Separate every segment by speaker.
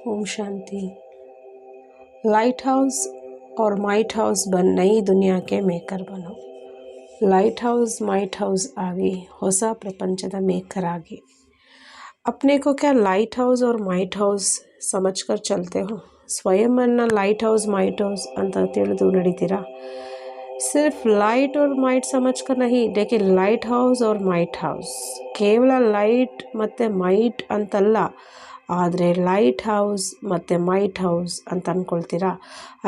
Speaker 1: ओम शांति। Light house और might house बन नई दुनिया के ಮೇಕರ್ ಬನು। लाइट हाउस माइट हाउस आगे ಹೊಸ ಪ್ರಪಂಚದ ಮೇಕರ್ आगे। अपने को क्या लाइट हाउस और माइट हाउस समझकर चलते हो? स्वयं अन्न लाइट हाउस माइट हाउस ಅಂತ ತಿಳಿದು ನಡೀತೀರಾ? सिर्फ लाइट और माइट समझकर नहीं, लेकिन लाइट हाउस और माइट हाउस ಕೇವಲ ಲೈಟ್ ಮತ್ತು ಮೈಟ್ ಅಂತಲ್ಲ, ಆದರೆ लाइट हाउस ಮತ್ತು माइट हाउस ಅಂತ ಅಂದ್ಕೊಳ್ತೀರಾ?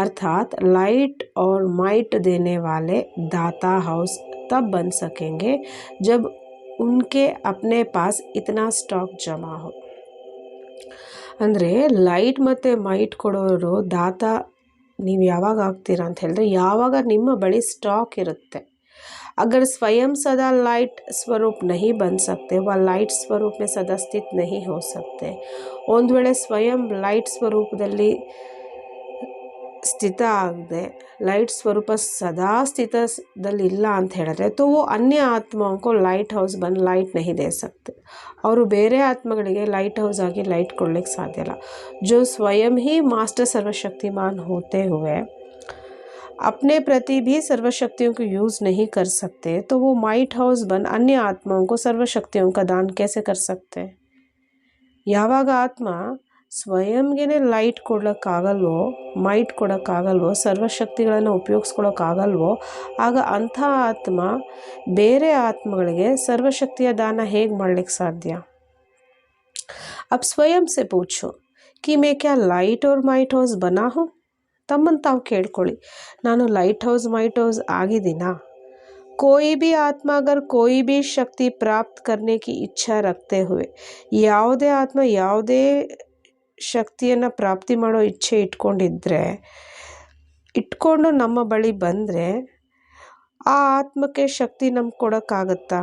Speaker 1: अर्थात लाइट और माइट देने वाले दाता हाउस तब बन सकेंगे जब उनके अपने पास इतना स्टॉक जमा हो। ಅಂದರೆ ಲೈಟ್ ಮತ್ತು ಮೈಟ್ ಕೊಡೋರು ದಾತ ನೀವು ಯಾವಾಗ ಆಗ್ತೀರಾ ಅಂತ ಹೇಳಿದ್ರೆ, ಯಾವಾಗ ನಿಮ್ಮ ಬಳಿ ಸ್ಟಾಕ್ ಇರುತ್ತೆ। अगर स्वयं सदा लाइट स्वरूप नहीं बन सकते, वह लाइट स्वरूप में सदा स्थित नहीं हो सकते। ಒಂದು ವೇಳೆ ಸ್ವಯಂ ಲೈಟ್ ಸ್ವರೂಪದಲ್ಲಿ ಸ್ಥಿತ ಆಗದೆ लाइट स्वरूप सदा ಸ್ಥಿತದಲ್ಲಿ ಇಲ್ಲ ಅಂತ ಹೇಳಿದ್ರೆ, तो वो अन्य आत्माओं को लाइट हाउस बन लाइट नहीं दे सकते। ಅವರು ಬೇರೆ ಆತ್ಮಗಳಿಗೆ लाइट हाउस ಆಗಿ लाइट ಕೊಡಲಿಕ್ಕೆ ಸಾಧ್ಯ ಇಲ್ಲ। जो स्वयं ही मास्टर सर्वशक्तिमान होते हुए अपने प्रति भी सर्वशक्तियों को यूज़ नहीं कर सकते, तो वो माइट हाउस बन अन्य आत्माओं को सर्वशक्तियों का दान कैसे कर सकते हैं? ಯಾವಾಗ ಆತ್ಮ ಸ್ವಯಂಗೆ ಲೈಟ್ ಕೊಡೋಕ್ಕಾಗಲ್ವೋ, ಮೈಟ್ ಕೊಡೋಕ್ಕಾಗಲ್ವೋ, ಸರ್ವಶಕ್ತಿಗಳನ್ನು ಉಪಯೋಗಿಸ್ಕೊಳ್ಳೋಕ್ಕಾಗಲ್ವೋ, ಆಗ ಅಂಥ ಆತ್ಮ ಬೇರೆ ಆತ್ಮಗಳಿಗೆ ಸರ್ವಶಕ್ತಿಯ ದಾನ ಹೇಗೆ ಮಾಡಲಿಕ್ಕೆ ಸಾಧ್ಯ? अब स्वयं से पूछो कि मैं क्या लाइट और माइट हाउस बना हूँ? ತಮ್ಮನ್ನು ತಾವು ಕೇಳ್ಕೊಳ್ಳಿ, ನಾನು ಲೈಟ್ ಹೌಸ್ माइट हाउस ಆಗಿದ್ದೀನಾ? कोई भी आत्मा अगर कोई भी शक्ति प्राप्त करने की इच्छा रखते हुए ಯಾವುದೇ ಆತ್ಮ ಯಾವುದೇ ಶಕ್ತಿಯನ್ನು ಪ್ರಾಪ್ತಿ ಮಾಡೋ ಇಚ್ಛೆ ಇಟ್ಕೊಂಡು ನಮ್ಮ ಬಳಿ ಬಂದರೆ ಆ ಆತ್ಮಕ್ಕೆ ಶಕ್ತಿ ನಮ್ಗೆ ಕೊಡೋಕ್ಕಾಗತ್ತಾ?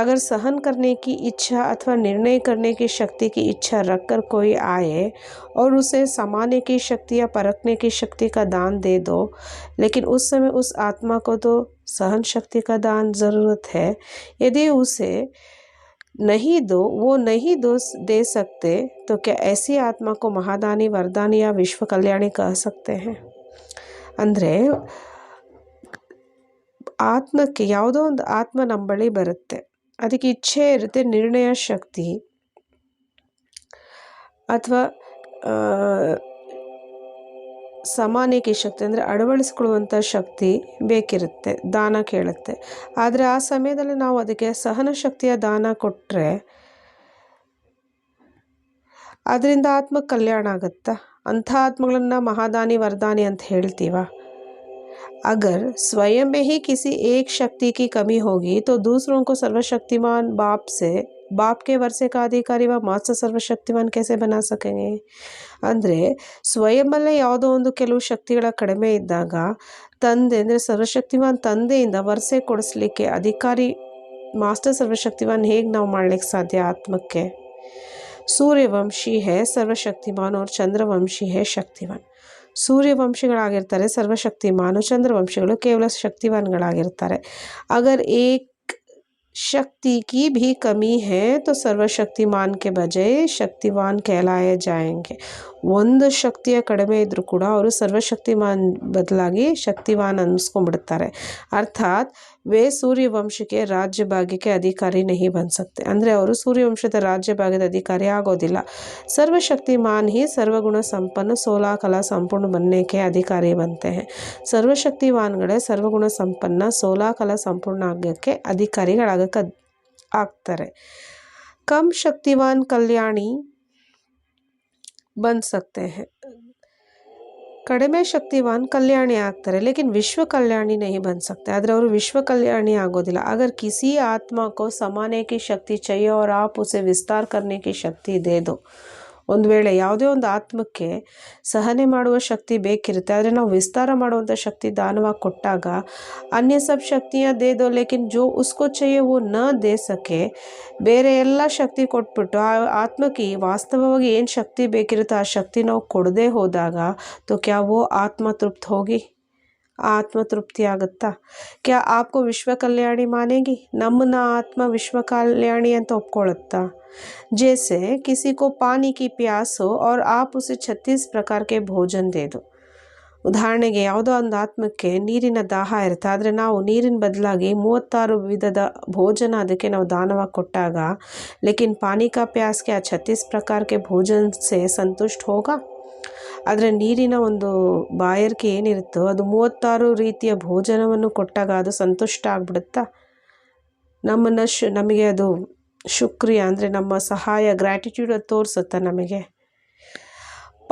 Speaker 1: अगर सहन करने की इच्छा अथवा निर्णय करने की शक्ति की इच्छा रखकर कोई आए और उसे समाने की शक्ति या परखने की शक्ति का दान दे दो, लेकिन उस समय उस आत्मा को तो सहन शक्ति का दान ज़रूरत है। यदि उसे नहीं दे सकते, तो क्या ऐसी आत्मा को महादानी, वरदानी या विश्व कल्याणी कह सकते हैं? ಅಂದರೆ ಆತ್ಮಕ್ಕೆ ಯಾವುದೋ ಒಂದು ಆತ್ಮ ನಮ್ಮ ಬಳಿ ಬರುತ್ತೆ, ಅದಕ್ಕೆ ಇಚ್ಛೆ ಇರುತ್ತೆ, ನಿರ್ಣಯ ಶಕ್ತಿ ಅಥವಾ ಸಮಾನಕ್ಕೆ ಶಕ್ತಿ ಅಂದರೆ ಅಳವಡಿಸ್ಕೊಳ್ಳುವಂಥ ಶಕ್ತಿ ಬೇಕಿರುತ್ತೆ, ದಾನ ಕೇಳುತ್ತೆ। ಆದರೆ ಆ ಸಮಯದಲ್ಲಿ ನಾವು ಅದಕ್ಕೆ ಸಹನ ಶಕ್ತಿಯ ದಾನ ಕೊಟ್ಟರೆ ಅದರಿಂದ ಆತ್ಮ ಕಲ್ಯಾಣ ಆಗುತ್ತಾ? ಅಂಥ ಆತ್ಮಗಳನ್ನು ಮಹಾದಾನಿ, ವರದಾನಿ ಅಂತ ಹೇಳ್ತೀವ? अगर स्वयं में ही किसी एक शक्ति की कमी होगी, तो दूसरों को सर्वशक्तिमान बाप के वर्षे का अधिकारी व मास्टर सर्वशक्तिमान कैसे बना सकेंगे? ಅಂದರೆ ಸ್ವಯಂಲ್ಲೇ ಯಾವುದೋ ಒಂದು ಕೆಲವು ಶಕ್ತಿಗಳ ಕಡಿಮೆ ಇದ್ದಾಗ ತಂದೆ ಅಂದರೆ ಸರ್ವಶಕ್ತಿಮಾನ್ ತಂದೆಯಿಂದ ವರ್ಷೆ ಕೊಡಿಸ್ಲಿಕ್ಕೆ ಅಧಿಕಾರಿ ಮಾಸ್ಟರ್ ಸರ್ವಶಕ್ತಿಮಾನ್ ಹೇಗೆ ನಾವು ಮಾಡಲಿಕ್ಕೆ ಸಾಧ್ಯ? ಆತ್ಮಕ್ಕೆ ಸೂರ್ಯವಂಶಿ ಹೇ ಸರ್ವಶಕ್ತಿಮಾನ್ और ಚಂದ್ರವಂಶಿ ಹೇ ಶಕ್ತಿಮಾನ್। ಸೂರ್ಯವಂಶಿಗಳಾಗಿರ್ತಾರೆ ಸರ್ವಶಕ್ತಿಮಾನು, ಚಂದ್ರವಂಶಿಗಳು ಕೇವಲ ಶಕ್ತಿವಾನ್ಗಳಾಗಿರ್ತಾರೆ। अगर एक शक्ति की भी कमी है तो सर्वशक्तिमान के बजाय शक्तिवान कहलाए जाएंगे। ಒಂದು ಶಕ್ತಿಯ ಕಡಿಮೆ ಇದ್ದರೂ ಕೂಡ ಅವರು ಸರ್ವಶಕ್ತಿಮಾನ್ ಬದಲಾಗಿ ಶಕ್ತಿವಾನ್ ಅನ್ನಿಸ್ಕೊಂಡ್ಬಿಡ್ತಾರೆ। ಅರ್ಥಾತ್ ವೇ ಸೂರ್ಯವಂಶಕ್ಕೆ ರಾಜ್ಯ ಭಾಗ್ಯಕ್ಕೆ ಅಧಿಕಾರಿ नहीं बन सकते, ಅಂದರೆ ಅವರು ಸೂರ್ಯವಂಶದ ರಾಜ್ಯ ಭಾಗ್ಯದ ಅಧಿಕಾರಿ ಆಗೋದಿಲ್ಲ। सर्वशक्तिमान ही सर्वगुण संपन्न 16 कला संपूर्ण बनने के अधिकारी बनते हैं। ಸರ್ವಶಕ್ತಿವಾನ್ಗಳೇ ಸರ್ವಗುಣ ಸಂಪನ್ನ 16 ಕಲಾ ಸಂಪೂರ್ಣ ಆಗಕ್ಕೆ ಅಧಿಕಾರಿಗಳಾಗಕ್ಕೆ ಆಗ್ತಾರೆ। कम शक्तिवान कल्याणी बन सकते हैं, ಕಡಿಮೆ ಶಕ್ತಿವಾನ್ ಕಲ್ಯಾಣಿ ಆಗ್ತಾರೆ, लेकिन विश्व कल्याणी नहीं बन सकते, ಆದರೆ ಅವರು विश्व कल्याणी ಆಗೋದಿಲ್ಲ। अगर किसी आत्मा को समाने की शक्ति चाहिए और आप उसे विस्तार करने की शक्ति दे दो, ಒಂದು ವೇಳೆ ಯಾವುದೇ ಒಂದು ಆತ್ಮಕ್ಕೆ ಸಹನೆ ಮಾಡುವ ಶಕ್ತಿ ಬೇಕಿರುತ್ತೆ, ಆದರೆ ನಾವು ವಿಸ್ತಾರ ಮಾಡುವಂಥ ಶಕ್ತಿ ದಾನವಾಗಿ ಕೊಟ್ಟಾಗ अन्य सब शक्तियाँ दे दो लेकिन जो उसको चाहिए वो न दे सके, ಬೇರೆ ಎಲ್ಲ ಶಕ್ತಿ ಕೊಟ್ಬಿಟ್ಟು ಆ ಆತ್ಮಕ್ಕೆ ವಾಸ್ತವವಾಗಿ ಏನು ಶಕ್ತಿ ಬೇಕಿರುತ್ತೋ ಆ ಶಕ್ತಿ ನಾವು ಕೊಡದೇ ಹೋದಾಗ, तो क्या वो आत्मा तृप्त होगी? आत्म तृप्ति आगत्ता? क्या आपको विश्व कल्याणी मानेगी? नಮ್ಮना आत्मा विश्व कल्याणी ಅಂತ ಒಪ್ಕೊಳ್ಳುತ್ತಾ? जैसे किसी को पानी की प्यास हो और आप उसे 36 प्रकार के भोजन दे दो. ಉದಾಹರಣೆಗೆ ಯಾವುದೋ ಒಂದು ಆತ್ಮಕ್ಕೆ ನೀರಿನ ದಾಹ ಇರುತ್ತೆ, ಆದರೆ ನಾವು ನೀರಿನ ಬದಲಾಗಿ 36 ವಿಧದ ಭೋಜನ ಅದಕ್ಕೆ ನಾವು ದಾನವಾಗಿ ಕೊಟ್ಟಾಗ, ಲೇಕಿನ್ ಪಾನಿ ಕಾ ಪ್ಯಾಸ್ ಕೆ 36 ಪ್ರಕಾರ ಕೆ ಭೋಜನ ಸೆ ಸಂತುಷ್ಟ ಹೋಗಾ? ಆದರೆ ನೀರಿನ ಒಂದು ಬಾಯಾರಿಕೆ ಏನಿರುತ್ತೋ ಅದು 36 ರೀತಿಯ ಭೋಜನವನ್ನು ಕೊಟ್ಟಾಗ ಅದು ಸಂತುಷ್ಟ ಆಗ್ಬಿಡುತ್ತಾ? ನಮಗೆ ಅದು ಶುಕ್ರಿಯ ಅಂದರೆ ನಮ್ಮ ಸಹಾಯ, ಗ್ರ್ಯಾಟಿಟ್ಯೂಡ್ ಅದು ತೋರಿಸುತ್ತಾ ನಮಗೆ?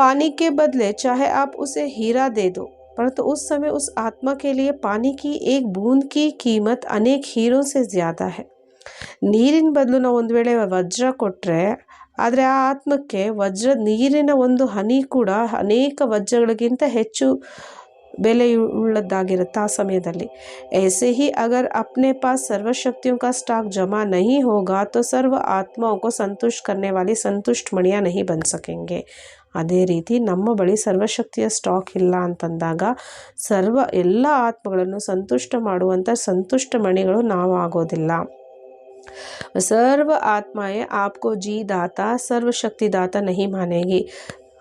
Speaker 1: पानी के बदले चाहे आप उसे हीरा दे दो, परंतु उस समय उस आत्मा के लिए पानी की एक बूंद की कीमत अनेक हीरों से ज़्यादा है. ನೀರಿನ ಬದಲು ನಾವು ಒಂದು ವೇಳೆ ವಜ್ರ ಕೊಟ್ಟರೆ, ಆದರೆ ಆ ಆತ್ಮಕ್ಕೆ ನೀರಿನ ಒಂದು ಹನಿ ಕೂಡ ಅನೇಕ ವಜ್ರಗಳಿಗಿಂತ ಹೆಚ್ಚು ಬೆಲೆಯುಳ್ಳದ್ದಾಗಿರುತ್ತೆ ಆ ಸಮಯದಲ್ಲಿ. ऐसे ही अगर अपने पास सर्वशक्तियों का स्टॉक जमा नहीं होगा तो सर्व आत्माओं को संतुष्ट करने वाली संतुष्ट मणियाँ नहीं बन सकेंगे. ಅದೇ ರೀತಿ ನಮ್ಮ ಬಳಿ ಸರ್ವಶಕ್ತಿಯ ಸ್ಟಾಕ್ ಇಲ್ಲ ಅಂತಂದಾಗ ಎಲ್ಲ ಆತ್ಮಗಳನ್ನು ಸಂತುಷ್ಟ ಮಾಡುವಂಥ ಸಂತುಷ್ಟ ಮಣಿಗಳು ನಾವು ಆಗೋದಿಲ್ಲ. ಸರ್ವ ಆತ್ಮಾಯೇ ಆಪ್ಕೋ ಜೀ ದಾತ ಸರ್ವಶಕ್ತಿ ದಾತ ನಹಿ ಮಾನೇಗಿ.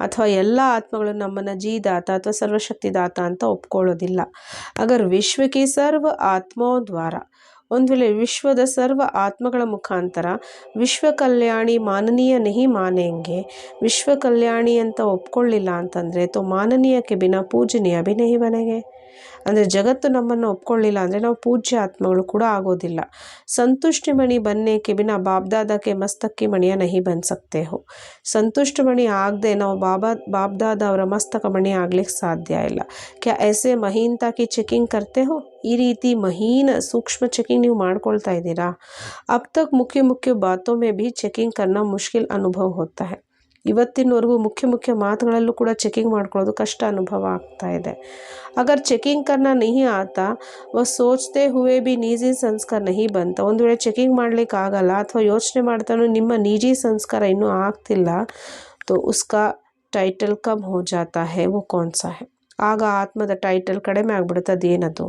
Speaker 1: ಅಥವಾ ಎಲ್ಲ ಆತ್ಮಗಳು ನಮ್ಮನ್ನು ಜೀ ದಾತ ಅಥವಾ ಸರ್ವಶಕ್ತಿ ದಾತ ಅಂತ ಒಪ್ಕೊಳ್ಳೋದಿಲ್ಲ. ಅಗರ್ ವಿಶ್ವಕ್ಕೆ ಸರ್ವ ಆತ್ಮೋ ದ್ವಾರ, ಒಂದು ವೇಳೆ ವಿಶ್ವದ ಸರ್ವ ಆತ್ಮಗಳ ಮುಖಾಂತರ ವಿಶ್ವ ಕಲ್ಯಾಣಿ ಮಾನನೀಯ ನಹಿ ಮಾನೆಂಗೆ, ವಿಶ್ವ ಕಲ್ಯಾಣಿ ಅಂತ ಒಪ್ಕೊಳ್ಳಿಲ್ಲ ಅಂತಂದರೆ ತೋ ಮಾನನೀಯಕ್ಕೆ ಬಿನಾ ಪೂಜನೀಯ ಭಿ ನಹಿ ಬನೆಗೆ. ಅಂದರೆ ಜಗತ್ತು ನಮ್ಮನ್ನು ಒಪ್ಕೊಳ್ಳಿಲ್ಲ ಅಂದರೆ ನಾವು ಪೂಜ್ಯ ಆತ್ಮಗಳು ಕೂಡ ಆಗೋದಿಲ್ಲ. ಸಂತುಷ್ಟಿ ಮಣಿ ಬನ್ನೇಕೆ ಬಿನಾ ಬಾಬ್ದಾದಕ್ಕೆ ಮಸ್ತಕ್ಕೆ ಮಣಿಯ ನಹಿ ಬನ್ ಸಕ್ತೆ ಹೋ. ಸಂತುಷ್ಟ ಮಣಿ ಆಗದೆ ನಾವು ಬಾಬ್ದಾದ ಅವರ ಮಸ್ತಕ ಮಣಿ ಆಗ್ಲಿಕ್ಕೆ ಸಾಧ್ಯ ಇಲ್ಲ. ಕ್ಯಾ ಐಸೆ ಮಹೀನ್ತಾಕಿ ಚೆಕಿಂಗ್ ಕರ್ತೆ ಹೋ? ಈ ರೀತಿ ಮಹೀನ ಸೂಕ್ಷ್ಮ ಚೆಕಿಂಗ್ ನೀವು ಮಾಡ್ಕೊಳ್ತಾ ಇದ್ದೀರಾ? ಅಬ್ ತಕ್ ಮುಖ್ಯ ಬಾತೋ ಮೇ ಭಿ ಚೆಕಿಂಗ್ ಕರ್ನಾ ಮುಷ್ಕಿಲ್ ಅನುಭವ ಹೋತಾ ಹೈ. ಇವತ್ತಿನವರೆಗೂ ಮುಖ್ಯ ಮಾತುಗಳಲ್ಲೂ ಕೂಡ ಚೆಕಿಂಗ್ ಮಾಡ್ಕೊಳ್ಳೋದು ಕಷ್ಟ ಅನುಭವ ಆಗ್ತಾ ಇದೆ. ಅಗರ್ ಚೆಕಿಂಗ್ ಕರ್ನಾ ನಹಿ ಆತಾ ವ ಸೋಚ್ತೆ ಹುವೆ ಭಿ ನಿಜಿ ಸಂಸ್ಕಾರ ನಹಿ ಬಂತ, ಒಂದು ವೇಳೆ ಚೆಕಿಂಗ್ ಮಾಡ್ಲಿಕ್ಕೆ ಆಗಲ್ಲ ಅಥವಾ ಯೋಚನೆ ಮಾಡ್ತಾನೂ ನಿಮ್ಮ ನಿಜಿ ಸಂಸ್ಕಾರ ಇನ್ನೂ ಆಗ್ತಿಲ್ಲ, ತೋ ಉಸ್ಕಾ ಟೈಟಲ್ ಕಮ್ ಹೋ ಜಾತಾ ಹೈ, ವೋ ಕೌನ್ ಸಾ ಹೈ? ಆಗ ಆತ್ಮದ ಟೈಟಲ್ ಕಡಿಮೆ ಆಗ್ಬಿಡುತ್ತೆ. ಅದೇನದು?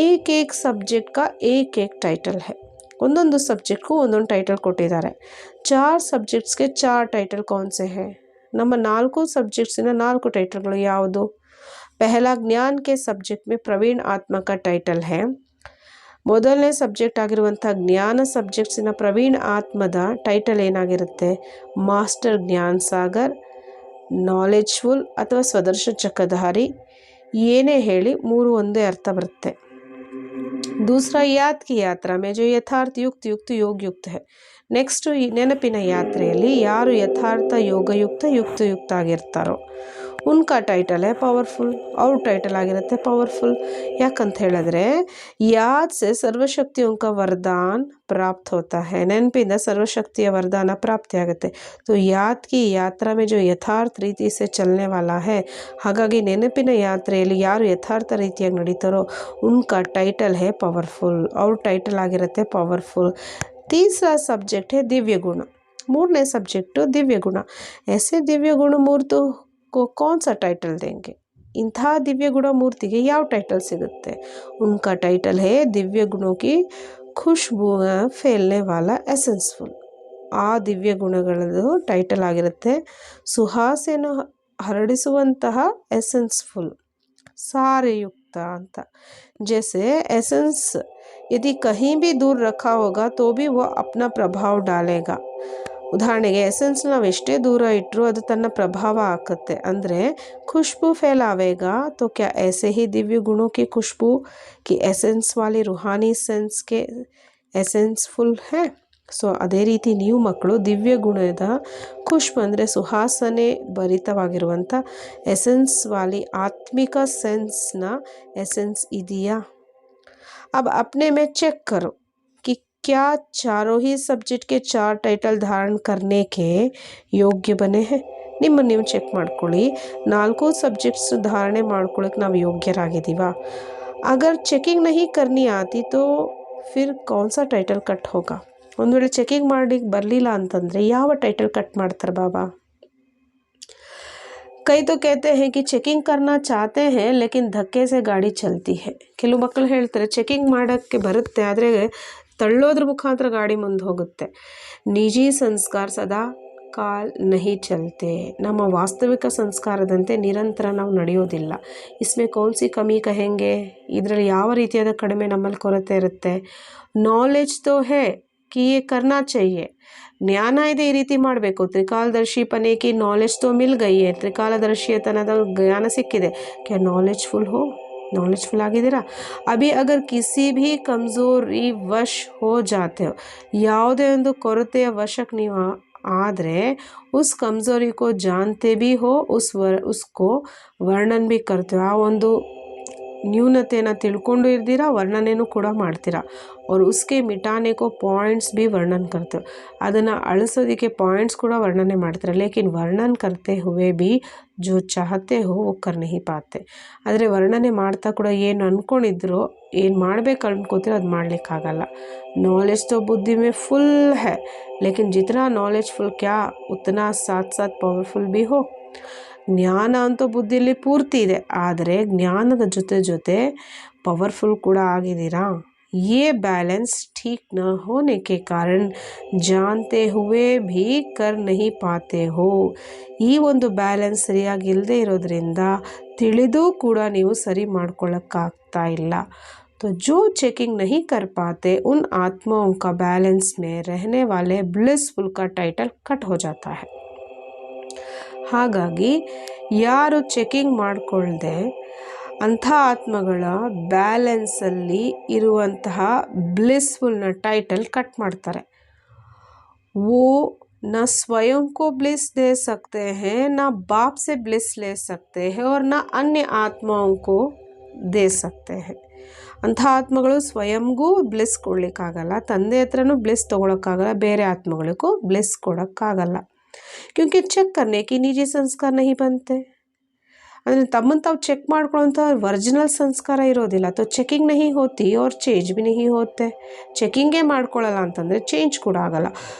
Speaker 1: ಏಕ್ ಸಬ್ಜೆಕ್ಟ್ ಕಾ ಏಕ್ ಟೈಟಲ್ ಹೈ. ಒಂದೊಂದು ಸಬ್ಜೆಕ್ಟ್ಗೂ ಒಂದೊಂದು ಟೈಟಲ್ ಕೊಟ್ಟಿದ್ದಾರೆ. 4 ಸಬ್ಜೆಕ್ಟ್ಸ್ಗೆ 4 ಟೈಟಲ್ ಕೌನ್ಸೆ ಹೈ? ನಮ್ಮ 4 ಸಬ್ಜೆಕ್ಟ್ಸಿನ 4 ಟೈಟಲ್ಗಳು ಯಾವುದು? ಪಹಲಾ ಜ್ಞಾನ್ ಕೆ ಸಬ್ಜೆಕ್ಟ್ ಮೇ ಪ್ರವೀಣ್ ಆತ್ಮ ಕಾ ಟೈಟಲ್ ಹೈ. ಮೊದಲನೇ ಸಬ್ಜೆಕ್ಟ್ ಆಗಿರುವಂಥ ಜ್ಞಾನ ಸಬ್ಜೆಕ್ಟ್ಸಿನ ಪ್ರವೀಣ್ ಆತ್ಮದ ಟೈಟಲ್ ಏನಾಗಿರುತ್ತೆ? ಮಾಸ್ಟರ್ ಜ್ಞಾನ್ ಸಾಗರ್, ನಾಲೆಜ್ಫುಲ್ ಅಥವಾ ಸ್ವದರ್ಶ ಚಕ್ರಧಾರಿ. ಏನೇ ಹೇಳಿ 3 ಒಂದೇ ಅರ್ಥ ಬರುತ್ತೆ. दूसरा याद की यात्रा में जो यथार्थ युक्त योगयुक्त है. ನೆಕ್ಸ್ಟು ಈ ನೆನಪಿನ ಯಾತ್ರೆಯಲ್ಲಿ ಯಾರು ಯಥಾರ್ಥ ಯೋಗಯುಕ್ತ ಆಗಿರ್ತಾರೋ ಉನ್ಕಾ ಟೈಟಲ್ ಹೈ ಪವರ್ಫುಲ್. ಅವ್ರ ಟೈಟಲ್ ಆಗಿರುತ್ತೆ ಪವರ್ಫುಲ್. ಯಾಕಂತ ಹೇಳಿದ್ರೆ ಯಾದ್ ಸೆ ಸರ್ವಶಕ್ತಿಯೋಂಕ ವರದಾನ್ ಪ್ರಾಪ್ತ ಹೋತಾ ಹೈ. ನೆನಪಿಂದ ಸರ್ವಶಕ್ತಿಯ ವರದಾನ ಪ್ರಾಪ್ತಿ ಆಗುತ್ತೆ. ತೋ ಯಾದ್ ಕಿ ಯಾತ್ರಾ ಮೇ ಜೋ ಯಥಾರ್ಥ ರೀತಿ ಸೆ ಚಲನೆ ವಾಲಾ ಹೈ, ಹಾಗಾಗಿ ನೆನಪಿನ ಯಾತ್ರೆಯಲ್ಲಿ ಯಾರು ಯಥಾರ್ಥ ರೀತಿಯಾಗಿ ನಡೀತಾರೋ ಉನ್ಕಾ ಟೈಟಲ್ ಹೈ ಪವರ್ಫುಲ್. ಅವ್ರ ಟೈಟಲ್ ಆಗಿರುತ್ತೆ ಪವರ್ಫುಲ್. तीसरा सब्जेक्ट है दिव्य गुण. ಮೂರನೇ ಸಬ್ಜೆಕ್ಟು ದಿವ್ಯ ಗುಣ. ऐसे दिव्य गुण मूर्ति को कौन सा टाइटल देंगे? ಇಂಥ ದಿವ್ಯ ಗುಣ ಮೂರ್ತಿಗೆ ಯಾವ ಟೈಟಲ್ ಸಿಗುತ್ತೆ? ಉನ್ಕಾ ಟೈಟಲ್ ಹೇ ದಿವ್ಯ ಗುಣೋं की खुशबू फैलने वाला एसेंसफुल. ಆ ದಿವ್ಯ ಗುಣಗಳದ್ದು ಟೈಟಲ್ ಆಗಿರುತ್ತೆ ಸುಹಾಸೆಯನ್ನು ಹರಡಿಸುವಂತಹ ಎಸೆನ್ಸ್ಫುಲ್, ಸಾರಯುಕ್ತ ಅಂತ. जैसे एसेंस यदि कहीं भी दूर रखा होगा तो भी वो अपना प्रभाव डालेगा. ಉದಾಹರಣೆಗೆ ಎಸೆನ್ಸ್ ನಾವು ಎಷ್ಟೇ ದೂರ ಇಟ್ಟರೂ ಅದು ತನ್ನ ಪ್ರಭಾವ ಹಾಕುತ್ತೆ. ಅಂದರೆ खुशबू फैलावेगा. तो क्या ऐसे ही दिव्य गुणों की खुशबू की एसेंस वाली रूहानी सेंस के एसेंसफुल है. ಸೊ ಅದೇ ರೀತಿ ನೀವು ಮಕ್ಕಳು ದಿವ್ಯ ಗುಣದ ಖುಷ್ಬು ಅಂದರೆ ಸುಹಾಸನೆ ಭರಿತವಾಗಿರುವಂಥ ಎಸೆನ್ಸ್ ವಾಲಿ ಆತ್ಮಿಕ ಸೆನ್ಸ್ನ ಎಸೆನ್ಸ್ ಇದೆಯಾ? अब अपने में चेक करो कि क्या चारों ही सब्जेक्ट के 4 टाइटल धारण करने के योग्य बने हैं. ನಿಮ್ಮನ್ನು ನೀವು ಚೆಕ್ ಮಾಡ್ಕೊಳ್ಳಿ, 4 ಸಬ್ಜೆಕ್ಟ್ಸ್ ಧಾರಣೆ ಮಾಡ್ಕೊಳ್ಳೋಕೆ ನಾವು ಯೋಗ್ಯರಾಗಿದ್ದೀವಾ? ಅಗರ್ ಚೆಕಿಂಗ್ ನಹಿ ಕರ್ನಿ ಆತಿ ತೋ ಫಿರ್ ಕೌನ್ ಸಾ ಟೈಟಲ್ ಕಟ್ ಹೋಗಾ. ಒಂದು ವೇಳೆ ಚೆಕಿಂಗ್ ಮಾಡಲಿಕ್ಕೆ ಬರಲಿಲ್ಲ ಅಂತಂದರೆ ಯಾವ ಟೈಟಲ್ ಕಟ್ ಮಾಡ್ತಾರೆ ಬಾಬಾ? कई तो कहते हैं कि ಚೆಕಿಂಗ್ करना चाहते हैं लेकिन धक्के से ಗಾಡಿ चलती है. ಕೆಲವು ಮಕ್ಕಳು ಹೇಳ್ತಾರೆ ಚೆಕಿಂಗ್ ಮಾಡೋಕ್ಕೆ ಬರುತ್ತೆ ಆದರೆ ತಳ್ಳೋದ್ರ ಮುಖಾಂತರ ಗಾಡಿ ಮುಂದೆ ಹೋಗುತ್ತೆ. ನಿಜಿ ಸಂಸ್ಕಾರ ಸದಾ ಕಾಲ್ ನಹಿ ಚಲತೆ. ನಮ್ಮ ವಾಸ್ತವಿಕ ಸಂಸ್ಕಾರದಂತೆ ನಿರಂತರ ನಾವು ನಡೆಯೋದಿಲ್ಲ. ಇಸ್ಮೆ ಕೌನ್ ಸಿ ಕಮಿ ಕಹೆಂಗೆ. ಇದರಲ್ಲಿ ಯಾವ ರೀತಿಯಾದ ಕಡಿಮೆ ನಮ್ಮಲ್ಲಿ ಕೊರತೆ ಇರುತ್ತೆ. ನಾಲೆಜ್ ತೋ ಹೇ कि ये करना चाहिए. ಜ್ಞಾನ ಇದೆ, ಈ ರೀತಿ ಮಾಡಬೇಕು. ತ್ರಿಕಾಲದರ್ಶಿ ಪನೇಕಿ ನಾಲೆಜ್ ತೋ ಮಿಲ್ ಗೈ ಹೈ. ತ್ರಿಕಾಲದರ್ಶಿಯತನದ ಜ್ಞಾನ ಸಿಕ್ಕಿದೆ. ಕ್ಯಾ ನಾಲೆಜ್ಫುಲ್ ಹೋ, ನಾಲೆಜ್ಫುಲ್ ಆಗಿದ್ದೀರಾ. ಅಭಿ ಅಗರ್ ಕಿಸಿ ಭೀ ಕಮ್ಜೋರಿ ವಶ್ ಹೋ ಜಾತೆ ಹೋ, ಯಾವುದೇ ಒಂದು ಕೊರತೆಯ ವಶಕ್ಕೆ ನೀವು ಆದರೆ ಉಸ್ ಕಮ್ಜೋರಿ ಕೋ ಜಾನ್ತೆ ಭೀ ಹೋ, ಉಸ್ಕೋ ವರ್ಣನ್ ಭೀ ಕರ್ತೆ ಹೋ. ಆ ಒಂದು ನ್ಯೂನತೆಯನ್ನು ತಿಳ್ಕೊಂಡು ಇರ್ತೀರಾ, ವರ್ಣನೆಯೂ ಕೂಡ ಮಾಡ್ತೀರಾ. और उसके मिटाने को पॉइंट्स भी वर्णन करते हो. ಅದನ್ನು ಅಳಿಸೋದಕ್ಕೆ ಪಾಯಿಂಟ್ಸ್ ಕೂಡ ವರ್ಣನೆ ಮಾಡ್ತಾರೆ. ಲೇಕಿನ್ ವರ್ಣನ್ करते हुए भी जो चाहते हो वो कर नहीं पाते. ಆದರೆ ವರ್ಣನೆ ಮಾಡ್ತಾ ಕೂಡ ಏನು ಅಂದ್ಕೊಂಡಿದ್ರೋ, ಏನು ಮಾಡಬೇಕು ಅನ್ಕೋತೀರೋ ಅದು ಮಾಡಲಿಕ್ಕಾಗಲ್ಲ. नॉलेज तो बुद्धि में फुल है लेकिन जितना नॉलेजफुल क्या उतना साथ साथ पावरफुल भी हो. ಜ್ಞಾನ ಅಂತೂ ಬುದ್ಧಿಯಲ್ಲಿ ಪೂರ್ತಿ ಇದೆ, ಆದರೆ ಜ್ಞಾನದ ಜೊತೆ ಜೊತೆ ಪವರ್ಫುಲ್ ಕೂಡ ಆಗಿದ್ದೀರಾ. ये बैलेंस ठीक न होने के कारण जानते हुए भी कर नहीं पाते हो. ಈ ಒಂದು ಬ್ಯಾಲೆನ್ಸ್ ಸರಿಯಾಗಿ ಇಲ್ಲದೆ ಇರೋದ್ರಿಂದ ತಿಳಿದು ಕೂಡ ನೀವು ಸರಿ ಮಾಡ್ಕೊಳ್ಳೋಕ್ಕಾಗ್ತಾ ಇಲ್ಲ. तो जो चेकिंग नहीं कर पाते उन आत्माओं का बैलेंस में रहने वाले ब्लिसफुल का टाइटल कट हो जाता है. ಹಾಗಾಗಿ ಯಾರು ಚೆಕಿಂಗ್ ಮಾಡಿಕೊಳ್ಳದೆ ಅಂಥ ಆತ್ಮಗಳ ಬ್ಯಾಲೆನ್ಸಲ್ಲಿ ಇರುವಂತಹ ಬ್ಲಿಸ್ಫುಲ್ನ ಟೈಟಲ್ ಕಟ್ ಮಾಡ್ತಾರೆ. वो न स्वयं को ब्लिस दे सकते हैं, न बाप से ब्लिस ले सकते हैं और न अन्य आत्माओं को दे सकते हैं. ಅಂಥ ಆತ್ಮಗಳು ಸ್ವಯಂಗೂ ಬ್ಲಿಸ್ ಕೊಡಲಿಕ್ಕಾಗಲ್ಲ, ತಂದೆ ಹತ್ರನೂ ಬ್ಲಿಸ್ ತೊಗೊಳಕ್ಕಾಗಲ್ಲ, ಬೇರೆ ಆತ್ಮಗಳಿಗೂ ಬ್ಲಿಸ್ ಕೊಡೋಕ್ಕಾಗಲ್ಲ. क्योंकि चेक करने की निजी संस्कार नहीं बनते. ಅಂದರೆ ತಮ್ಮನ್ನು ತಾವು ಚೆಕ್ ಮಾಡ್ಕೊಳ್ಳೋಂಥ ಒರಿಜಿನಲ್ ಸಂಸ್ಕಾರ ಇರೋದಿಲ್ಲ. तो ಚೆಕಿಂಗ್ नहीं होती और चेंज भी नहीं होते. ಚೆಕಿಂಗೇ ಮಾಡ್ಕೊಳ್ಳಲ್ಲ ಅಂತಂದರೆ ಚೇಂಜ್ ಕೂಡ ಆಗಲ್ಲ.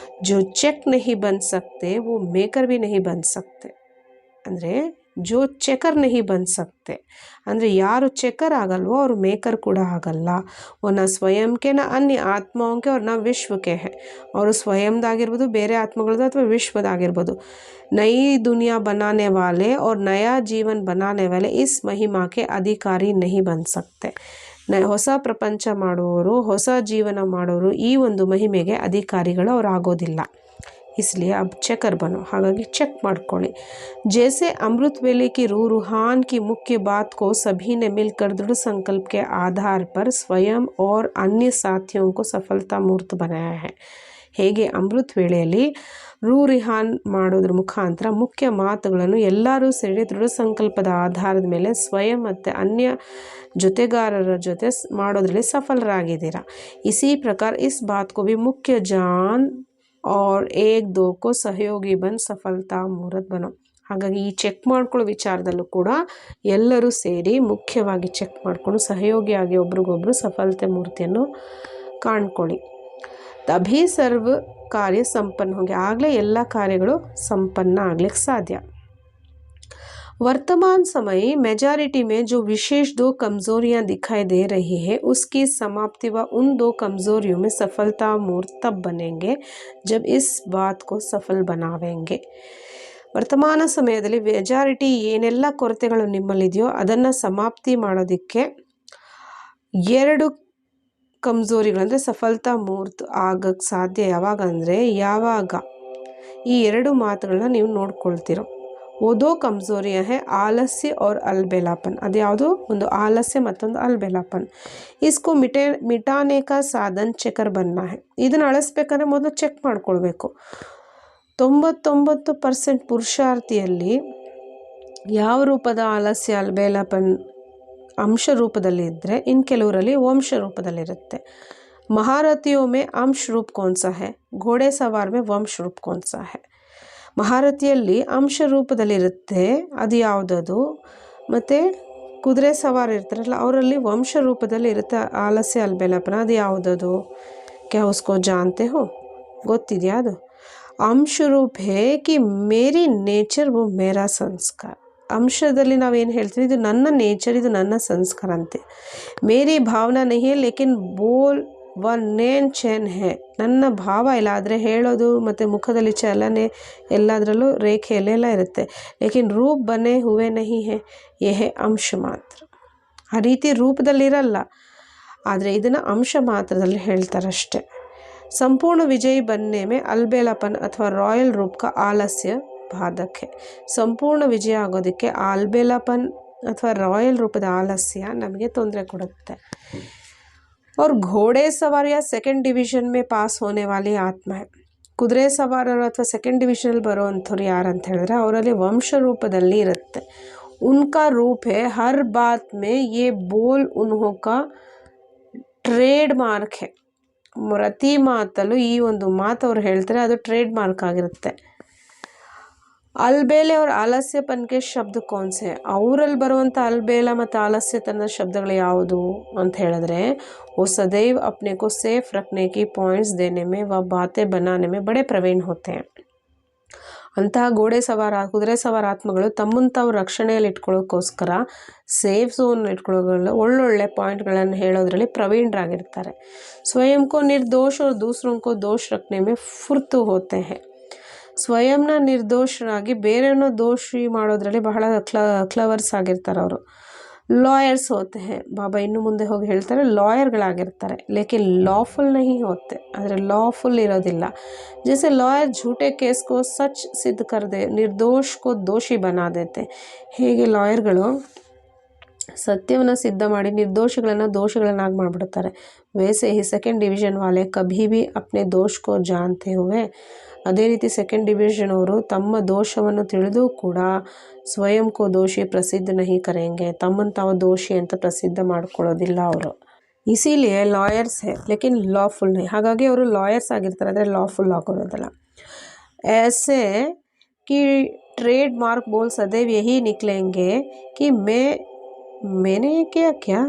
Speaker 1: जो चेक नहीं बन सकते वो मेकर भी नहीं बन सकते. ಅಂದರೆ जो ಚೆಕರ್ नहीं बन सकते ಅಂದರೆ ಯಾರು ಚೆಕರ್ ಆಗಲ್ವೋ ಅವರು ಮೇಕರ್ ಕೂಡ ಆಗಲ್ಲ. वो न स्वयं के न अन्य आत्माओं के और न विश्व के हैं. ಅವರು ಸ್ವಯಂದಾಗಿರ್ಬೋದು, ಬೇರೆ ಆತ್ಮಗಳದ್ದು ಅಥವಾ ವಿಶ್ವದಾಗಿರ್ಬೋದು. नई दुनिया बनाने वाले और नया जीवन बनाने वाले इस महिमा के अधिकारी नहीं बन सकते. ಹೊಸ ಪ್ರಪಂಚ ಮಾಡುವವರು, ಹೊಸ ಜೀವನ ಮಾಡೋರು ಈ ಒಂದು ಮಹಿಮೆಗೆ ಅಧಿಕಾರಿಗಳು ಅವ್ರು ಆಗೋದಿಲ್ಲ. इसलिए अब चेकर बनो. ಹಾಗಾಗಿ ಚೆಕ್ ಮಾಡ್ಕೊಳ್ಳಿ. जैसे अमृत वेले की रूहान की मुख्य बात को सभी ने मिलकर दृढ़ संकल्प के आधार पर स्वयं और अन्य साथियों को सफलता मूर्त बनाया है. ಹೇಗೆ ಅಮೃತ್ ವೇಳೆಯಲ್ಲಿ ರಿಹಾನ್ ಮಾಡೋದ್ರ ಮುಖಾಂತರ ಮುಖ್ಯ ಮಾತುಗಳನ್ನು ಎಲ್ಲರೂ ಸೇರಿ ದೃಢ ಸಂಕಲ್ಪದ ಆಧಾರದ ಮೇಲೆ ಸ್ವಯಂ ಮತ್ತು ಅನ್ಯ ಜೊತೆಗಾರರ ಜೊತೆ ಮಾಡೋದ್ರಲ್ಲಿ ಸಫಲರಾಗಿದ್ದೀರಾ. इसी प्रकार इस बात को भी मुख्य जान और एक दो को सहयोगी बन सफलता मूर्त बनो. ಹಾಗಾಗಿ ಈ ಚೆಕ್ ಮಾಡ್ಕೊಳ್ಳೋ ವಿಚಾರದಲ್ಲೂ ಕೂಡ ಎಲ್ಲರೂ ಸೇರಿ ಮುಖ್ಯವಾಗಿ ಚೆಕ್ ಮಾಡಿಕೊಂಡು ಸಹಯೋಗಿಯಾಗಿ ಒಬ್ರಿಗೊಬ್ರು ಸಫಲತೆ ಮೂರ್ತಿಯನ್ನು ಕಾಣ್ಕೊಳ್ಳಿ. ತಭಿ ಸರ್ವ ಕಾರ್ಯ ಸಂಪನ್ನ ಹೋಗಿ, ಆಗಲೇ ಎಲ್ಲ ಕಾರ್ಯಗಳು ಸಂಪನ್ನ ಆಗ್ಲಿಕ್ಕೆ ಸಾಧ್ಯ. वर्तमान समय मेजॉरिटी में जो विशेष दो कमजोरियां दिखाई दे रही है उसकी समाप्ति व उन दो कमजोरियों में सफलता मूर्त तब बनेंगे जब इस बात को सफल बनावेंगे. ವರ್ತಮಾನ ಸಮಯದಲ್ಲಿ ಮೆಜಾರಿಟಿ ಏನೆಲ್ಲ ಕೊರತೆಗಳು ನಿಮ್ಮಲ್ಲಿದೆಯೋ ಅದನ್ನು ಸಮಾಪ್ತಿ ಮಾಡೋದಕ್ಕೆ ಎರಡು ಕಮ್ಜೋರಿಗಳಂದರೆ ಸಫಲತಾ ಮೂರ್ತ ಆಗಕ್ಕೆ ಸಾಧ್ಯ ಯಾವಾಗ ಅಂದರೆ ಯಾವಾಗ ಈ ಎರಡು ಮಾತುಗಳನ್ನ ನೀವು ನೋಡ್ಕೊಳ್ತೀರೋ. ಓದೋ ಕಮ್ಜೋರಿಯ ಹೇ ಆಲಸ್ಯ और अलबेलापन. ಅದು ಯಾವುದೋ ಒಂದು ಆಲಸ್ಯ ಮತ್ತೊಂದು ಅಲ್ಬೆಲಾಪನ್. इसको मिटाने का साधन ಚೆಕರ್ बनना है. ಇದನ್ನು ಅಳಿಸ್ಬೇಕಂದ್ರೆ ಮೊದಲು ಚೆಕ್ ಮಾಡ್ಕೊಳ್ಬೇಕು. 99% ಪುರುಷಾರ್ಥಿಯಲ್ಲಿ ಯಾವ ರೂಪದ ಆಲಸ್ಯ ಅಲ್ಬೆಲಾಪನ್ ಅಂಶ ರೂಪದಲ್ಲಿ ಇದ್ದರೆ ಇನ್ನು ಕೆಲವರಲ್ಲಿ ವಂಶ ರೂಪದಲ್ಲಿರುತ್ತೆ. महारथियों में अंश रूप कौन सा है, घोड़े सवार में वंश रूप कौन सा है. ಮಹಾರಥಿಯಲ್ಲಿ ಅಂಶ ರೂಪದಲ್ಲಿರುತ್ತೆ, ಅದು ಯಾವುದದು. ಮತ್ತು ಕುದುರೆ ಸವಾರ ಇರ್ತಾರಲ್ಲ ಅವರಲ್ಲಿ ವಂಶ ರೂಪದಲ್ಲಿ ಇರುತ್ತೆ ಆಲಸ್ಯ ಅಲ್ಬೆಲಾಪನ, ಅದು ಯಾವುದದು. ಕ್ಯಾ ಉಸ್ಕೋ ಜಾನ್ತೆ ಹೋ, ಗೊತ್ತಿದೆಯಾ ಅದು. अंश रूप है कि मेरी नेचर वो मेरा संस्कार. ಅಂಶದಲ್ಲಿ ನಾವೇನು ಹೇಳ್ತೀವಿ, ಇದು ನನ್ನ ನೇಚರ್, ಇದು ನನ್ನ ಸಂಸ್ಕಾರ ಅಂತೆ. ಮೇರಿ ಭಾವನಾ ನಹಿ ಹೈ ಲೇಕಿನ್ ಬೋಲ್ ವ ನೇನ್ ಚೇನ್ ಹೇ. ನನ್ನ ಭಾವ ಇಲ್ಲ, ಆದರೆ ಹೇಳೋದು ಮತ್ತು ಮುಖದಲ್ಲಿ ಚಲನೆ ಎಲ್ಲದರಲ್ಲೂ ರೇಖೆಯಲ್ಲಿ ಎಲ್ಲ ಇರುತ್ತೆ. ಲೇಕಿನ್ ರೂಪ್ ಬನೆ ಹುವೆ ನಹಿ ಹೇ, ಯೇ ಹೇ ಅಂಶ ಮಾತ್ರ. ಆ ರೀತಿ ರೂಪದಲ್ಲಿರಲ್ಲ, ಆದರೆ ಇದನ್ನು ಅಂಶ ಮಾತ್ರದಲ್ಲಿ ಹೇಳ್ತಾರಷ್ಟೆ. ಸಂಪೂರ್ಣ ವಿಜಯಿ ಬನ್ನೆ ಮೇ ಅಲ್ಬೇಲಾಪನ್ ಅಥವಾ ರಾಯಲ್ ರೂಪ್ ಕಾ ಆಲಸ್ಯ ಬಾಧಕ್ ಹೇ. ಸಂಪೂರ್ಣ ವಿಜಯ ಆಗೋದಕ್ಕೆ ಅಲ್ಬೇಲಾಪನ್ ಅಥವಾ ರಾಯಲ್ ರೂಪದ ಆಲಸ್ಯ ನಮಗೆ ತೊಂದರೆ ಕೊಡುತ್ತೆ. और घोड़े सवार या सेकेंड डिविजन में पास होने वाली आत्मा है. ಕುದುರೆ ಸವಾರರು ಅಥವಾ ಸೆಕೆಂಡ್ ಡಿವಿಷನಲ್ಲಿ ಬರುವಂಥವ್ರು ಯಾರು ಅಂತ ಹೇಳಿದ್ರೆ ಅವರಲ್ಲಿ ವಂಶ ರೂಪದಲ್ಲಿ ಇರುತ್ತೆ. ಉನ್ಕಾ ರೂಪ್ ಹೇ ಹರ್ ಬಾತ್ ಮೇ ಯೇ ಬೋಲ್ ಉನ್ಹೋ ಕಾ ಟ್ರೇಡ್ ಮಾರ್ಕ್ ಹೇ. ಪ್ರತಿ ಮಾತಲ್ಲೂ ಈ ಒಂದು ಮಾತು ಅವ್ರು ಹೇಳ್ತಾರೆ, ಅದು ಟ್ರೇಡ್ ಮಾರ್ಕ್ ಆಗಿರುತ್ತೆ. ಅಲ್ಬೇಲೆ ಅವ್ರ ಆಲಸ್ಯಪನ್ಕೆ ಶಬ್ದ ಕೋನ್ಸೆ. ಅವರಲ್ಲಿ ಬರುವಂಥ ಅಲ್ಬೇಲ ಮತ್ತು ಆಲಸ್ಯತನದ ಶಬ್ದಗಳು ಯಾವುದು ಅಂತ ಹೇಳಿದ್ರೆ, वो सदैव अपने को सेफ रखने की पॉइंट्स देने में व बातें बनाने में बड़े प्रवीण होते हैं. ಅಂತಹ ಕುದುರೆ ಸವಾರ ಆತ್ಮಗಳು ತಮ್ಮನ್ನು ತಾವು ರಕ್ಷಣೆಯಲ್ಲಿ ಇಟ್ಕೊಳ್ಳೋಕ್ಕೋಸ್ಕರ ಸೇಫ್ ಝೋನ್ ಇಟ್ಕೊಳ್ಳೋದ್ರಲ್ಲಿ ಒಳ್ಳೊಳ್ಳೆ ಪಾಯಿಂಟ್ಗಳನ್ನು ಹೇಳೋದ್ರಲ್ಲಿ ಪ್ರವೀಣರಾಗಿರ್ತಾರೆ. ಸ್ವಯಂ ಕೋ ನಿರ್ದೋಷ और दूसरों को दोष रखने में फुर्त होते हैं. ಸ್ವಯಂನ ನಿರ್ದೋಷರಾಗಿ ಬೇರೆಯವ್ರನ್ನ ದೋಷಿ ಮಾಡೋದ್ರಲ್ಲಿ ಬಹಳ ಕ್ಲವರ್ಸ್ ಆಗಿರ್ತಾರೆ ಅವರು. ಲಾಯರ್ಸ್ ಹೋತೆ ಹೇ. ಬಾಬಾ ಇನ್ನು ಮುಂದೆ ಹೋಗಿ ಹೇಳ್ತಾರೆ ಲಾಯರ್ಗಳಾಗಿರ್ತಾರೆ. ಲೇಕಿನ್ ಲಾಫುಲ್ ನಹಿ ಹೋತೆ, ಆದರೆ ಲಾಫುಲ್ ಇರೋದಿಲ್ಲ. ಜैसे लॉयर झूठे केस को सच सिद्ध कर दे, निर्दोष को दोषी बना देते. ಹೇಗೆ ಲಾಯರ್ಗಳು ಸತ್ಯವನ್ನು ಸಿದ್ಧ ಮಾಡಿ ನಿರ್ದೋಷಿಗಳನ್ನು ದೋಷಿಗಳನ್ನಾಗಿ ಮಾಡಿಬಿಡ್ತಾರೆ. वैसे ही सेकेंड डिवीजन वाले कभी भी अपने दोष को जानते हुए, ಅದೇ ರೀತಿ ಸೆಕೆಂಡ್ ಡಿವಿಷನ್ ಅವರು ತಮ್ಮ ದೋಷವನ್ನು ತಿಳಿದು ಕೂಡ ಸ್ವಯಂ ಕೋ ದೋಷಿ ಪ್ರಸಿದ್ಧ ನಹಿ ಕರೆಂಗೆ, ತಮ್ಮನ್ನು ತಾವು ದೋಷಿ ಅಂತ ಪ್ರಸಿದ್ಧ ಮಾಡ್ಕೊಳ್ಳೋದಿಲ್ಲ ಅವರು. ಇಸಿಲಿಯೇ ಲಾಯರ್ಸ್ ಹೇ ಲೇಕಿನ್ ಲಾಫುಲ್ ನಹಿ. ಹಾಗಾಗಿ ಅವರು ಲಾಯರ್ಸ್ ಆಗಿರ್ತಾರೆ, ಆದರೆ ಲಾಫುಲ್ ಆಗೋದಿಲ್ಲ. ऐसे कि ट्रेड मार्क बोल सदैव यही निकलेंगे कि मैंने किया क्या.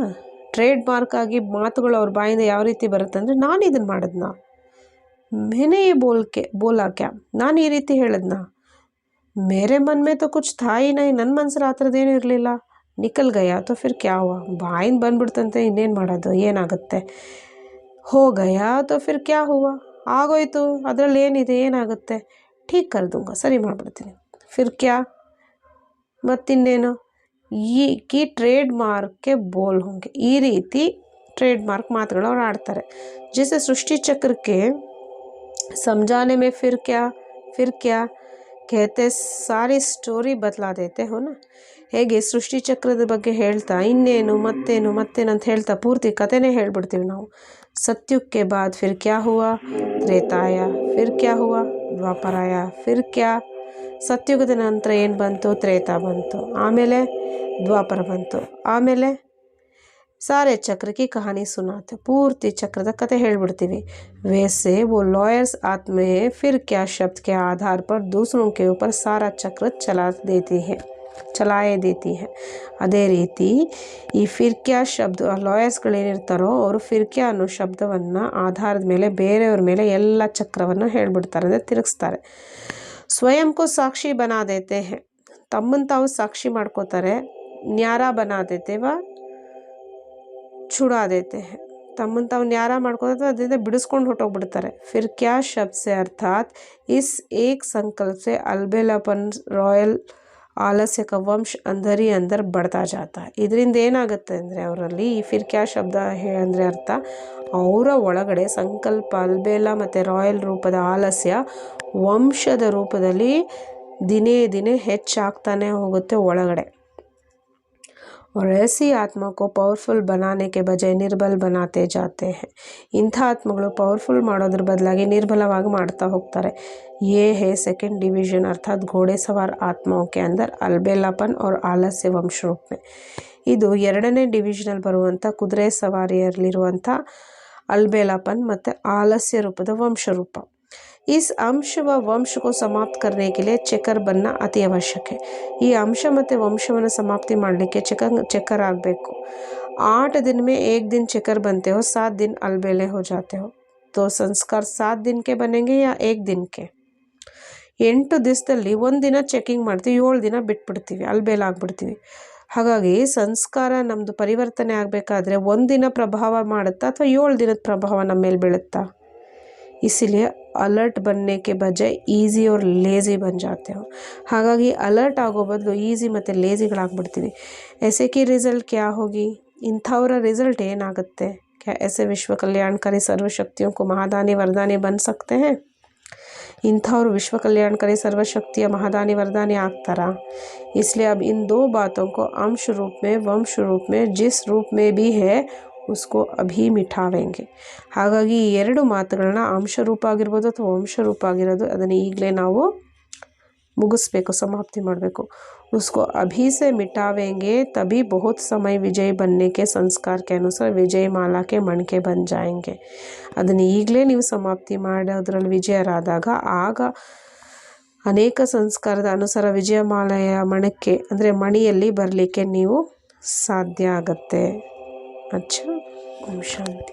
Speaker 1: ಟ್ರೇಡ್ ಮಾರ್ಕ್ ಆಗಿ ಮಾತುಗಳು ಅವ್ರ ಬಾಯಿಂದ ಯಾವ ರೀತಿ ಬರುತ್ತೆ ಅಂದರೆ, ನಾನು ಇದನ್ನು ಮಾಡಿದ್ನಾ, मैंने ये बोला क्या, ನಾನು ಈ ರೀತಿ ಹೇಳಿದ್ನಾ, ಮೇರೆ ಮನ್ ಮೇ ತೋ ಕುಚ್ ಥಾ ಹಿ ನಹಿ, ನನ್ನ ಮನಸ್ಸಲ್ಲಿ ಆ ಥರದ್ದೇನೂ ಇರಲಿಲ್ಲ. ನಿಕಲ್ ಗಯಾ ತೋ ಫಿರ್ ಕ್ಯಾ ಹುವಾ, ಬಾಯಿಂದ ಬಂದ್ಬಿಡ್ತಂತೆ ಇನ್ನೇನು ಮಾಡೋದು, ಏನಾಗುತ್ತೆ. ಹೋ ಗಯಾ ತೋ ಫಿರ್ ಕ್ಯಾ ಹುವಾ, ಆಗೋಯ್ತು ಅದರಲ್ಲಿ ಏನಿದೆ, ಏನಾಗುತ್ತೆ. ಠೀಕ್ ಕರ್ ದೂಂಗ, ಸರಿ ಮಾಡಿಬಿಡ್ತೀನಿ. ಫಿರ್ ಕ್ಯಾ, ಮತ್ತಿನ್ನೇನು. ಈ ಟ್ರೇಡ್ ಮಾರ್ಕ್ಗೆ ಬೋಲ್ ಹೋಂಗೆ, ಈ ರೀತಿ ಟ್ರೇಡ್ ಮಾರ್ಕ್ ಮಾತುಗಳು ಅವ್ರು ಆಡ್ತಾರೆ. ಜೈಸೆ ಸೃಷ್ಟಿ ಚಕ್ರಕ್ಕೆ समझाने में फिर क्या कहते सारी स्टोरी बतला देते हो ना. ಹೇಗೆ ಸೃಷ್ಟಿ ಚಕ್ರದ ಬಗ್ಗೆ ಹೇಳ್ತಾ ಇನ್ನೇನು ಮತ್ತೇನು ಅಂತ ಹೇಳ್ತಾ ಪೂರ್ತಿ ಕಥೆನೇ ಹೇಳ್ಬಿಡ್ತೀವಿ ನಾವು. ಸತ್ಯುಕ್ಕೆ ಬಾದ್ ಫಿರ್ ಕ್ಯಾ ಹುವಾ, ತ್ರೇತಾಯ ಫಿರ್ ಕ್ಯಾ ಹುವಾ, ದ್ವಾಪರಾಯ ಫಿರ್ ಕ್ಯಾ. ಸತ್ಯುಗದ ನಂತರ ಏನು ಬಂತು, ತ್ರೇತಾ ಬಂತು, ಆಮೇಲೆ ದ್ವಾಪರ ಬಂತು, ಆಮೇಲೆ सारे चक्र की कहानी सुनाते, पूर्ति चक्र कथे ಹೇಳ್ಬಿಡ್ತೀವಿ. वैसे वो लॉयर्स आत्मे फिर क्या शब्द के आधार पर दूसरों के ऊपर सारा चक्र ಚಲಾಯೇ ದೇತಿ है. ಅದೇ ರೀತಿ ಈ ಫಿರ್ಕ್ಯಾ ಶಬ್ದ ಲಾಯರ್ಸ್ಗಳೇನಿರ್ತಾರೋ ಅವರು ಫಿರ್ಕ್ಯಾ ಅನ್ನೋ ಶಬ್ದವನ್ನು ಆಧಾರದ ಮೇಲೆ ಬೇರೆಯವ್ರ ಮೇಲೆ ಎಲ್ಲ ಚಕ್ರವನ್ನು ಹೇಳ್ಬಿಡ್ತಾರೆ, ಅಂದರೆ ತಿರುಗಿಸ್ತಾರೆ. ಸ್ವಯಂ ಕೋ ಸಾಕ್ಷಿ ಬನಾ ದೇತೆ ಹೇ, ತಮ್ಮನ್ನು ತಾವು ಸಾಕ್ಷಿ ಮಾಡ್ಕೋತಾರೆ. ನ್ಯಾರಾ ಬನಾ ದೇತೆ ವಾ छुड़ा देते हैं, ತಮ್ಮನ್ನು ತಾವು ನ್ಯಾರ ಮಾಡ್ಕೋತಾರೆ, ಅದರಿಂದ ಬಿಡಿಸ್ಕೊಂಡು ಹೊಟ್ಟೋಗ್ಬಿಡ್ತಾರೆ. ಫಿರ್ ಕ್ಯಾ ಶಬ್ದ ಸೆ ಅರ್ಥಾತ್ ಇಸ್ ಏಕ್ ಸಂಕಲ್ಪ ಸೆ ಅಲ್ಬೇಲಾಪನ್ ರಾಯಲ್ ಆಲಸ್ಯ ಕ ವಂಶ ಅಂದರ್ ಹಿ ಅಂದರ್ ಬಡ್ತಾ ಜಾತಾ. ಇದರಿಂದ ಏನಾಗುತ್ತೆ ಅಂದರೆ ಅವರಲ್ಲಿ ಈ ಫಿರ್ ಕ್ಯಾ ಶಬ್ದ ಅಂದರೆ ಅರ್ಥ, ಅವರ ಒಳಗಡೆ ಸಂಕಲ್ಪ ಅಲ್ಬೇಲ ಮತ್ತು ರಾಯಲ್ ರೂಪದ ಆಲಸ್ಯ ವಂಶದ ರೂಪದಲ್ಲಿ ದಿನೇ ದಿನೇ ಹೆಚ್ಚಾಗ್ತಾನೆ ಹೋಗುತ್ತೆ ಒಳಗಡೆ. और ऐसी आत्मा को ಪವರ್ಫುಲ್ बनाने के बजाय ನಿರ್ಬಲ್ बनाते जाते हैं. ಇಂಥ ಆತ್ಮಗಳು ಪವರ್ಫುಲ್ ಮಾಡೋದ್ರ ಬದಲಾಗಿ ನಿರ್ಬಲವಾಗಿ ಮಾಡ್ತಾ ಹೋಗ್ತಾರೆ. ये है सेकेंड डिवीजन अर्थात घोड़े सवार आत्माओं के अंदर अलबेलापन और आलस्य वंश रूप में. ಇದು ಎರಡನೇ ಡಿವಿಷನಲ್ಲಿ ಬರುವಂಥ ಕುದುರೆ ಸವಾರಿಯಲ್ಲಿರುವಂಥ ಅಲ್ಬೇಲಾಪನ್ ಮತ್ತು ಆಲಸ್ಯ ರೂಪದ ವಂಶರೂಪ. इस अंश व वंश को समाप्त करने के लिए चक्कर बनना अति आवश्यक है. ಈ ಅಂಶ ಮತ್ತು ವಂಶವನ್ನು ಸಮಾಪ್ತಿ ಮಾಡಲಿಕ್ಕೆ ಚಕ್ಕರ್ ಆಗಬೇಕು. 8 दिन में 1 दिन चक्कर बनते हो, 7 दिन अलबेले हो जाते हो. तो संस्कार 7 दिन के बनेंगे या 1 दिन के. 8 ದಿವಸದಲ್ಲಿ 1 ದಿನ ಚೆಕಿಂಗ್ ಮಾಡ್ತೀವಿ, 7 ದಿನ ಬಿಟ್ಬಿಡ್ತೀವಿ, ಅಲ್ಬೇಲಾಗ್ಬಿಡ್ತೀವಿ. ಹಾಗಾಗಿ ಸಂಸ್ಕಾರ ನಮ್ಮದು ಪರಿವರ್ತನೆ ಆಗಬೇಕಾದ್ರೆ 1 ದಿನ ಪ್ರಭಾವ ಮಾಡುತ್ತಾ ಅಥವಾ 7 ದಿನದ ಪ್ರಭಾವ ನಮ್ಮ ಮೇಲೆ ಬೀಳುತ್ತಾ? इसीलिए अलर्ट बनने के बजाय ಈಸಿ और ಲೇಜಿ ಬನ್ ಜಾತೆ ಹೋ. ಹಾಗಾಗಿ ಅಲರ್ಟ್ ಆಗೋ ಬದಲು ಈಸಿ ಮತ್ತು ಲೇಜಿಗಳಾಗ್ಬಿಡ್ತೀವಿ. ಎಸೆಕಿ ರಿಸಲ್ಟ್ ಕ್ಯಾ ಹೋಗಿ? ಇಂಥವರ ರಿಸಲ್ಟ್ ಏನಾಗುತ್ತೆ? क्या ऐसे विश्व कल्याणकारी सर्वशक्तियों को महादानी वरदानी बन सकते हैं? इंथवर विश्व कल्याणकारी सर्वशक्तियाँ महादानी वरदानी ಆಗ್ತಾರಾ? इसलिए अब इन 2 बातों को अंश रूप में वंश रूप में जिस रूप में भी है उसको अभी ಮಿಠಾವೆಂಗೆ. ಹಾಗಾಗಿ ಈ 2 ಮಾತುಗಳನ್ನ ಅಂಶ ರೂಪ ಆಗಿರ್ಬೋದು ಅಥವಾ ವಂಶ ರೂಪ ಆಗಿರೋದು ಅದನ್ನು ಈಗಲೇ ನಾವು ಮುಗಿಸ್ಬೇಕು, ಸಮಾಪ್ತಿ ಮಾಡಬೇಕು. उसको अभी से मिटावेंगे तभी बहुत समय विजय बनने के संस्कार के अनुसार विजय माला के मणके बन जाएंगे. ಅದನ್ನು ಈಗಲೇ ನೀವು ಸಮಾಪ್ತಿ ಮಾಡೋದ್ರಲ್ಲಿ ವಿಜಯರಾದಾಗ ಆಗ ಅನೇಕ ಸಂಸ್ಕಾರದ ಅನುಸಾರ ವಿಜಯಮಾಲೆಯ ಮಣಕ್ಕೆ ಅಂದರೆ ಮಣಿಯಲ್ಲಿ ಬರಲಿಕ್ಕೆ ನೀವು ಸಾಧ್ಯ ಆಗತ್ತೆ. ಅಚ್ಚಾ, ಓಂ ಶಾಂತಿ.